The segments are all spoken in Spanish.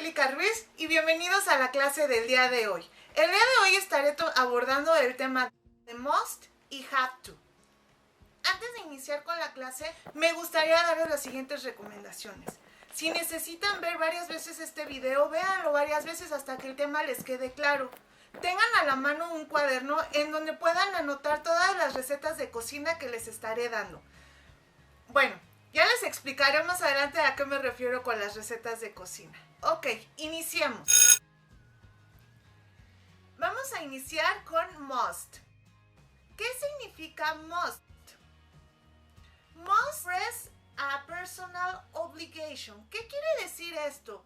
Angélica Ruiz y bienvenidos a la clase del día de hoy. El día de hoy estaré abordando el tema de must y have to. Antes de iniciar con la clase, me gustaría darles las siguientes recomendaciones. Si necesitan ver varias veces este video, véanlo varias veces hasta que el tema les quede claro. Tengan a la mano un cuaderno en donde puedan anotar todas las recetas de cocina que les estaré dando. Bueno, ya les explicaré más adelante a qué me refiero con las recetas de cocina. Ok, iniciemos. Vamos a iniciar con must. ¿Qué significa must? Must is a personal obligation. ¿Qué quiere decir esto?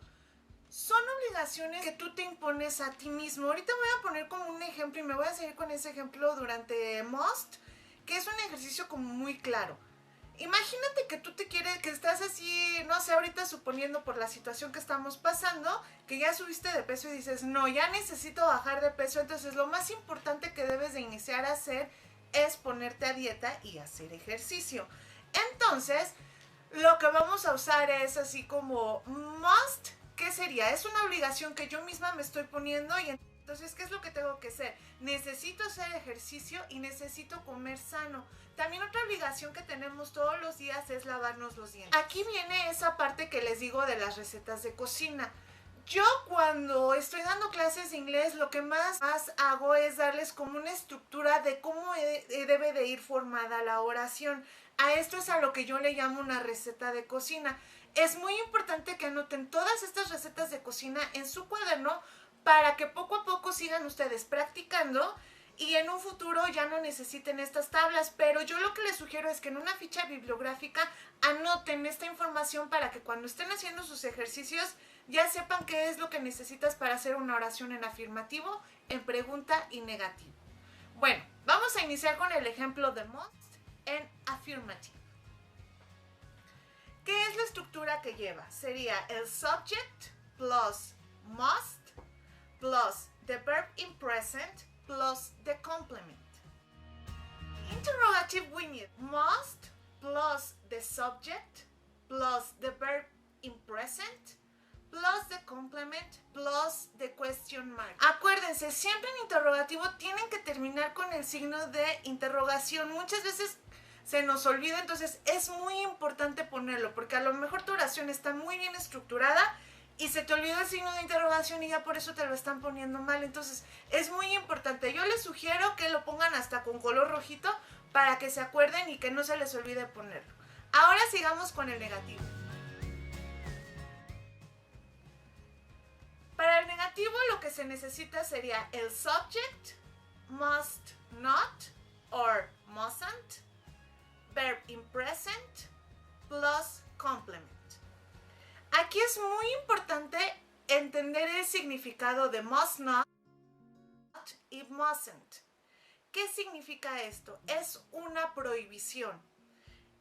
Son obligaciones que tú te impones a ti mismo. Ahorita voy a poner como un ejemplo y me voy a seguir con ese ejemplo durante must, que es un ejercicio como muy claro. Imagínate que tú que estás así, no sé, ahorita suponiendo por la situación que estamos pasando, que ya subiste de peso y dices, no, ya necesito bajar de peso, entonces lo más importante que debes de iniciar a hacer es ponerte a dieta y hacer ejercicio. Entonces, lo que vamos a usar es así como must, ¿qué sería? Es una obligación que yo misma me estoy poniendo y entonces, ¿qué es lo que tengo que hacer? Necesito hacer ejercicio y necesito comer sano. También otra obligación que tenemos todos los días es lavarnos los dientes. Aquí viene esa parte que les digo de las recetas de cocina. Yo cuando estoy dando clases de inglés, lo que más hago es darles como una estructura de cómo debe de ir formada la oración. A esto es a lo que yo le llamo una receta de cocina. Es muy importante que anoten todas estas recetas de cocina en su cuaderno para que poco a poco sigan ustedes practicando y en un futuro ya no necesiten estas tablas, pero yo lo que les sugiero es que en una ficha bibliográfica anoten esta información para que cuando estén haciendo sus ejercicios ya sepan qué es lo que necesitas para hacer una oración en afirmativo, en pregunta y negativo. Bueno, vamos a iniciar con el ejemplo de must en affirmative. ¿Qué es la estructura que lleva? Sería el subject plus must plus the verb in present plus the complement. Interrogative we need must plus the subject plus the verb in present plus the complement plus the question mark. Acuérdense, siempre en interrogativo tienen que terminar con el signo de interrogación. Muchas veces se nos olvida, entonces es muy importante ponerlo porque a lo mejor tu oración está muy bien estructurada y se te olvidó el signo de interrogación y ya por eso te lo están poniendo mal. Entonces es muy importante. Yo les sugiero que lo pongan hasta con color rojito para que se acuerden y que no se les olvide ponerlo. Ahora sigamos con el negativo. Para el negativo lo que se necesita sería el subject, must not or mustn't, verb in present plus complement. Aquí es muy importante entender el significado de must not y mustn't. ¿Qué significa esto? Es una prohibición.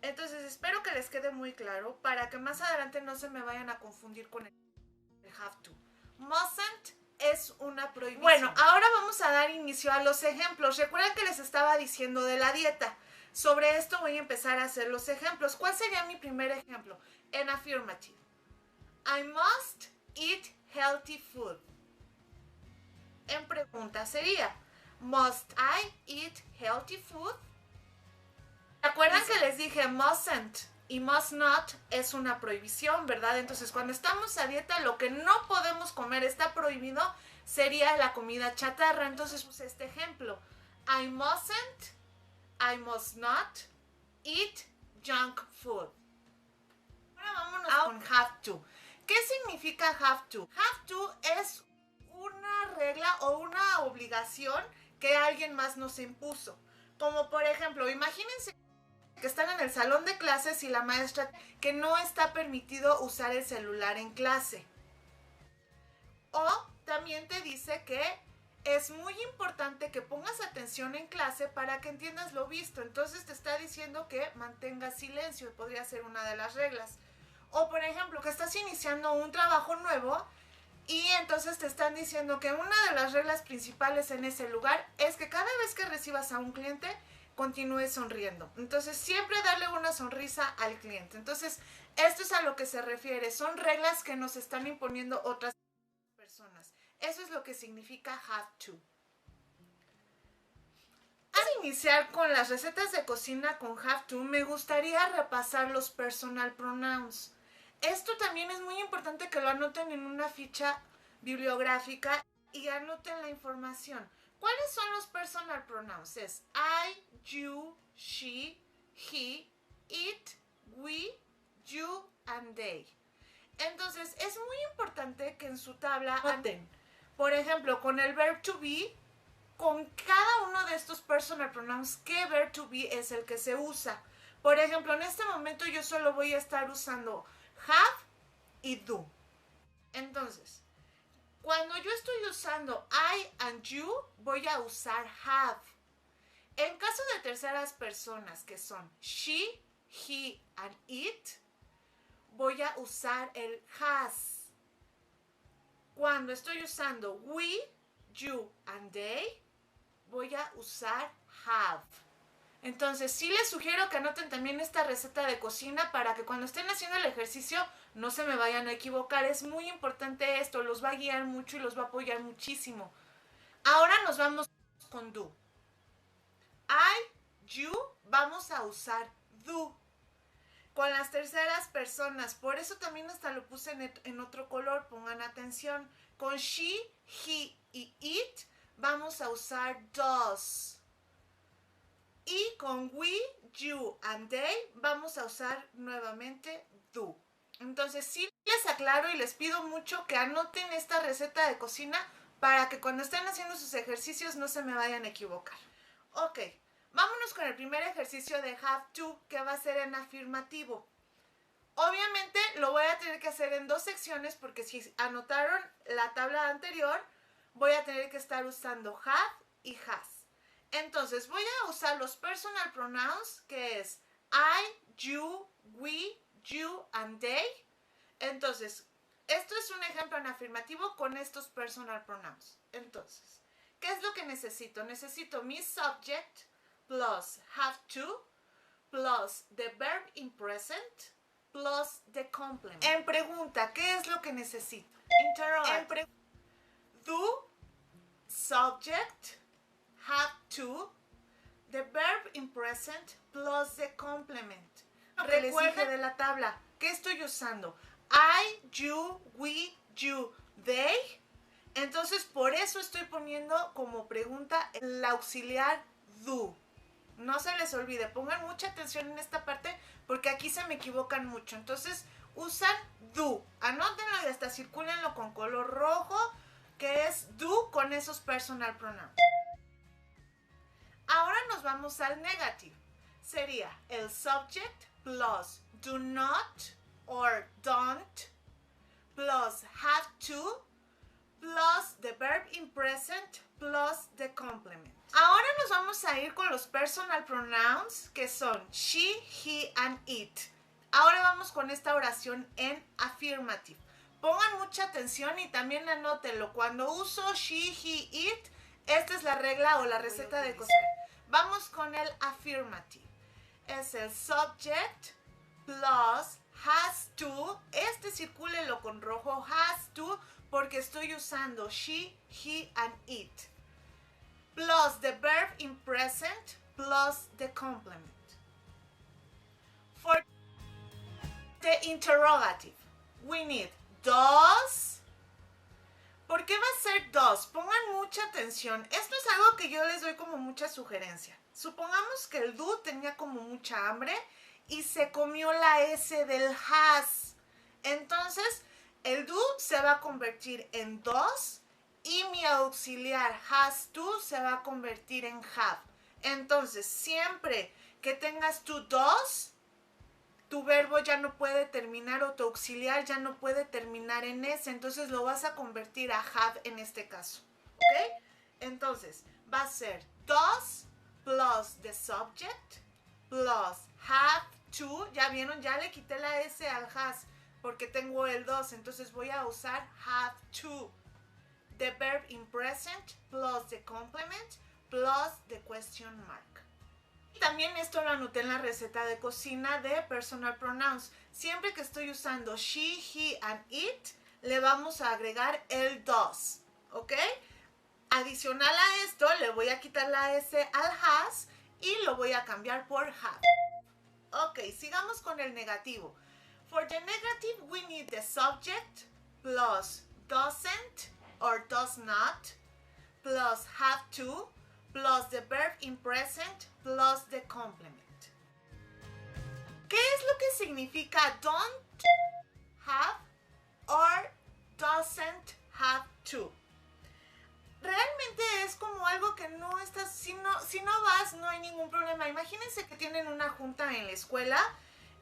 Entonces espero que les quede muy claro para que más adelante no se me vayan a confundir con el have to. Mustn't es una prohibición. Bueno, ahora vamos a dar inicio a los ejemplos. Recuerden que les estaba diciendo de la dieta. Sobre esto voy a empezar a hacer los ejemplos. ¿Cuál sería mi primer ejemplo? En affirmative. I must eat healthy food. En pregunta sería, must I eat healthy food? ¿Recuerdan que les dije mustn't y must not es una prohibición, verdad? Entonces cuando estamos a dieta lo que no podemos comer, está prohibido, sería la comida chatarra. Entonces puse este ejemplo. I must not eat junk food. Ahora vámonos con have to. ¿Qué significa have to? Have to es una regla o una obligación que alguien más nos impuso. Como por ejemplo, imagínense que están en el salón de clases y la maestra que no está permitido usar el celular en clase. O también te dice que es muy importante que pongas atención en clase para que entiendas lo visto. Entonces te está diciendo que mantengas silencio, podría ser una de las reglas. O por ejemplo, que estás iniciando un trabajo nuevo y entonces te están diciendo que una de las reglas principales en ese lugar es que cada vez que recibas a un cliente, continúes sonriendo. Entonces siempre darle una sonrisa al cliente. Entonces esto es a lo que se refiere. Son reglas que nos están imponiendo otras Eso es lo que significa have to. Antes de iniciar con las recetas de cocina con have to, me gustaría repasar los personal pronouns. Esto también es muy importante que lo anoten en una ficha bibliográfica y anoten la información. ¿Cuáles son los personal pronouns? Es I, you, she, he, it, we, you, and they. Entonces, es muy importante que en su tabla anoten. Por ejemplo, con el verb to be, con cada uno de estos personal pronouns, ¿qué verb to be es el que se usa? Por ejemplo, en este momento yo solo voy a estar usando have y do. Entonces, cuando yo estoy usando I and you, voy a usar have. En caso de terceras personas, que son she, he and it, voy a usar el has. Cuando estoy usando we, you and they, voy a usar have. Entonces, sí les sugiero que anoten también esta receta de cocina para que cuando estén haciendo el ejercicio no se me vayan a equivocar. Es muy importante esto, los va a guiar mucho y los va a apoyar muchísimo. Ahora nos vamos con do. I, you, vamos a usar do. Con las terceras personas, por eso también hasta lo puse en otro color, pongan atención. Con she, he y it vamos a usar does. Y con we, you and they vamos a usar nuevamente do. Entonces sí les aclaro y les pido mucho que anoten esta receta de cocina para que cuando estén haciendo sus ejercicios no se me vayan a equivocar. Ok, vámonos con el primer ejercicio de have to, que va a ser en afirmativo. Obviamente lo voy a tener que hacer en dos secciones porque si anotaron la tabla anterior, voy a tener que estar usando have y has. Entonces voy a usar los personal pronouns, que es I, you, we, you and they. Entonces, esto es un ejemplo en afirmativo con estos personal pronouns. Entonces, ¿qué es lo que necesito? Necesito mi subject plus have to plus the verb in present plus the complement. En pregunta, ¿qué es lo que necesito? Interrogative. Do, subject, have to, the verb in present plus the complement. Recuerden de la tabla, ¿qué estoy usando? I, you, we, you, they. Entonces, por eso estoy poniendo como pregunta el auxiliar do. No se les olvide, pongan mucha atención en esta parte porque aquí se me equivocan mucho. Entonces, usan do. Anótenlo y hasta circúlenlo con color rojo, que es do con esos personal pronouns. Ahora nos vamos al negative. Sería el subject plus do not or don't plus have to plus the verb in present plus the complement. Ahora nos vamos a ir con los personal pronouns que son she, he and it. Ahora vamos con esta oración en affirmative. Pongan mucha atención y también anótenlo. Cuando uso she, he, it, esta es la regla o la receta de cocina. Vamos con el affirmative. Es el subject plus has to. Este circúlelo con rojo, has to, porque estoy usando she, he and it. Plus the verb in present plus the complement. For the interrogative, we need does. ¿Por qué va a ser does? Pongan mucha atención. Esto es algo que yo les doy como mucha sugerencia. Supongamos que el do tenía como mucha hambre y se comió la S del has. Entonces, el do se va a convertir en does y mi auxiliar has to se va a convertir en have. Entonces, siempre que tengas tu does, tu verbo ya no puede terminar o tu auxiliar ya no puede terminar en S. Entonces, lo vas a convertir a have en este caso. ¿Ok? Entonces, va a ser does plus the subject plus have to. Ya vieron, ya le quité la S al has porque tengo el does. Entonces, voy a usar have to. The verb in present plus the complement plus the question mark. También esto lo anoté en la receta de cocina de personal pronouns. Siempre que estoy usando she, he and it, le vamos a agregar el does. ¿ok? Adicional a esto, le voy a quitar la S al has y lo voy a cambiar por have. Ok, sigamos con el negativo. For the negative, we need the subject plus doesn't or does not plus have to plus the verb in present plus the complement. ¿Qué es lo que significa don't have or doesn't have to? Realmente es como algo que no estás, si no vas, no hay ningún problema. Imagínense que tienen una junta en la escuela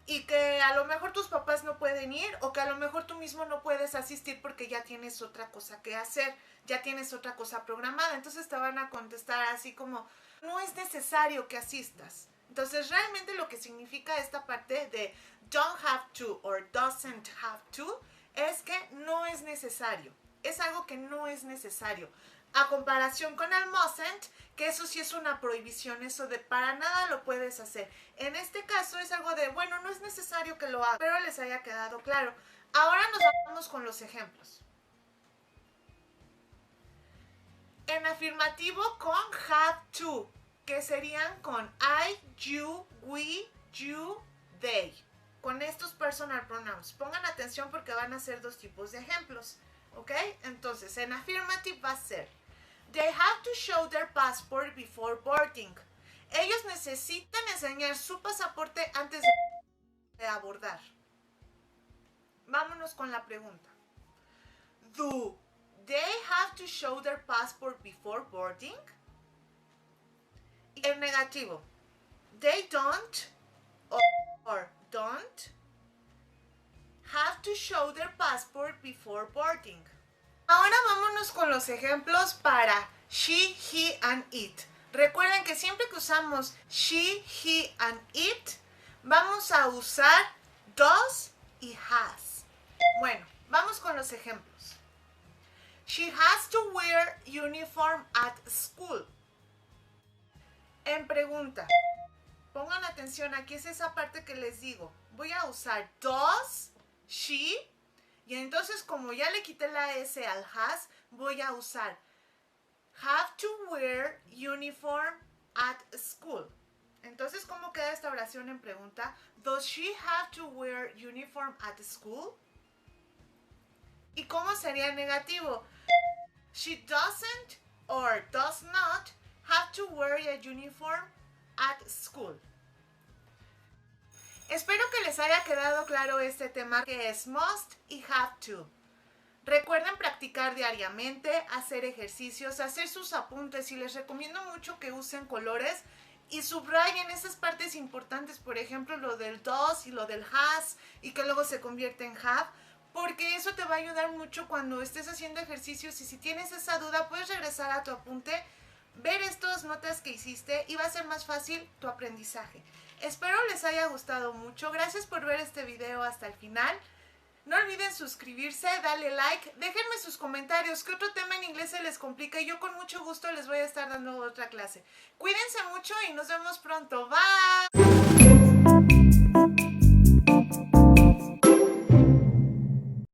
y que a lo mejor tus papás no pueden ir o que a lo mejor tú mismo no puedes asistir porque ya tienes otra cosa que hacer, ya tienes otra cosa programada. Entonces te van a contestar así como, no es necesario que asistas. Entonces realmente lo que significa esta parte de don't have to or doesn't have to es que no es necesario. Es algo que no es necesario. A comparación con el mustn't, que eso sí es una prohibición, eso de para nada lo puedes hacer. En este caso es algo de, bueno, no es necesario que lo haga. Espero les haya quedado claro. Ahora nos vamos con los ejemplos. En afirmativo con have to, que serían con I, you, we, you, they. Con estos personal pronouns. Pongan atención porque van a ser dos tipos de ejemplos. ¿Ok? Entonces, en affirmative va a ser they have to show their passport before boarding. Ellos necesitan enseñar su pasaporte antes de abordar. Vámonos con la pregunta. Do they have to show their passport before boarding? Y el negativo. They don't or don't have to show their passport before boarding. Ahora vámonos con los ejemplos para she, he, and it. Recuerden que siempre que usamos she, he, and it, vamos a usar does y has. Bueno, vamos con los ejemplos. She has to wear uniform at school. En pregunta, pongan atención, aquí es esa parte que les digo. Voy a usar does, she, y entonces como ya le quité la S al has, voy a usar have to wear uniform at school. Entonces, ¿cómo queda esta oración en pregunta? Does she have to wear uniform at school? ¿Y cómo sería el negativo? She doesn't or does not have to wear a uniform at school. Espero que les haya quedado claro este tema que es must y have to. Recuerden practicar diariamente, hacer ejercicios, hacer sus apuntes y les recomiendo mucho que usen colores y subrayen esas partes importantes, por ejemplo lo del does y lo del has y que luego se convierte en have, porque eso te va a ayudar mucho cuando estés haciendo ejercicios y si tienes esa duda puedes regresar a tu apunte, ver estas notas que hiciste y va a ser más fácil tu aprendizaje. Espero les haya gustado mucho. Gracias por ver este video hasta el final. No olviden suscribirse, darle like, déjenme sus comentarios. ¿Qué otro tema en inglés se les complica? Y yo con mucho gusto les voy a estar dando otra clase. Cuídense mucho y nos vemos pronto. Bye.